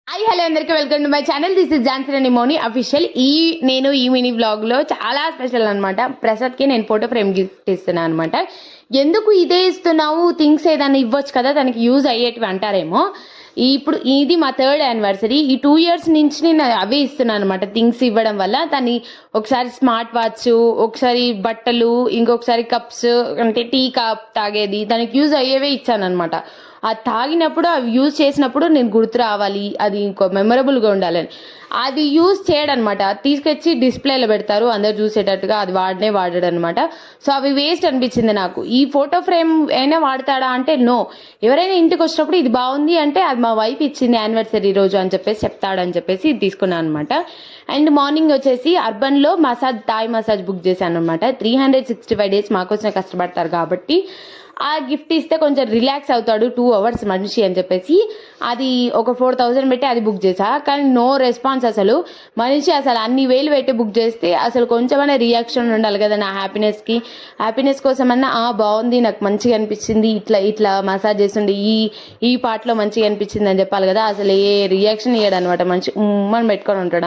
Hi hello అందరికీ welcome to my channel. This is Jhansi Rani Mouni official. నేను ఈ mini blog లో చాలా స్పెషల్ అనమాట. ప్రసాద్కి నేను ఫోటో ఫ్రేమ్ గిఫ్ట్ ఇస్తున్నాను అనమాట. ఎందుకు ఇదే ఇస్తున్నావు, థింగ్స్ ఏదైనా ఇవ్వచ్చు కదా దానికి యూజ్ అయ్యేటివి అంటారేమో. ఇప్పుడు ఇది మా 3rd యానివర్సరీ. ఈ 2 years నుంచి నేను అవే ఇస్తున్నాను అనమాట. థింగ్స్ ఇవ్వడం వల్ల దాన్ని ఒకసారి స్మార్ట్ వాచ్, ఒకసారి బట్టలు, ఇంకొకసారి కప్స్, అంటే టీ కప్ తాగేది, దానికి యూజ్ అయ్యేవే ఇచ్చాను అనమాట. అది తాగినప్పుడు అవి యూజ్ చేసినప్పుడు నేను గుర్తు రావాలి, అది ఇంకో మెమరబుల్గా ఉండాలని. అది యూజ్ చేయడనమాట, తీసుకొచ్చి డిస్ప్లేలో పెడతారు అందరు చూసేటట్టుగా. అది వాడాడు అనమాట. సో అవి వేస్ట్ అనిపించింది నాకు. ఈ ఫోటో ఫ్రేమ్ అయినా వాడతాడా అంటే నో. ఎవరైనా ఇంటికి వచ్చినప్పుడు ఇది బాగుంది అంటే అది మా వైఫ్ ఇచ్చింది యానివర్సరీ రోజు అని చెప్పేసి చెప్తాడని చెప్పేసి ఇది తీసుకున్నాను అనమాట. అండ్ మార్నింగ్ వచ్చేసి అర్బన్లో థాయ్ మసాజ్ బుక్ చేశాను అనమాట. 365 days మాకోసం కష్టపడతారు కాబట్టి ఆ గిఫ్ట్ ఇస్తే కొంచెం రిలాక్స్ అవుతాడు 2 hours మనిషి అని చెప్పేసి అది ఒక 4000 పెట్టి అది బుక్ చేశా. కానీ నో రెస్పాన్స్. అసలు మనిషి అసలు అన్ని వేలు పెట్టి బుక్ చేస్తే అసలు కొంచెమైనా రియాక్షన్ ఉండాలి కదా నా హ్యాపీనెస్ కోసమన్నా. బాగుంది, నాకు మంచిగా అనిపించింది, ఇట్లా మసాజ్ చేస్తుండే ఈ పార్ట్లో మంచిగా అనిపించింది అని చెప్పాలి కదా. అసలు ఏ రియాక్షన్ ఇయ్యడు అనమాట. మంచి ఉమ్మని పెట్టుకొని ఉంటాడు.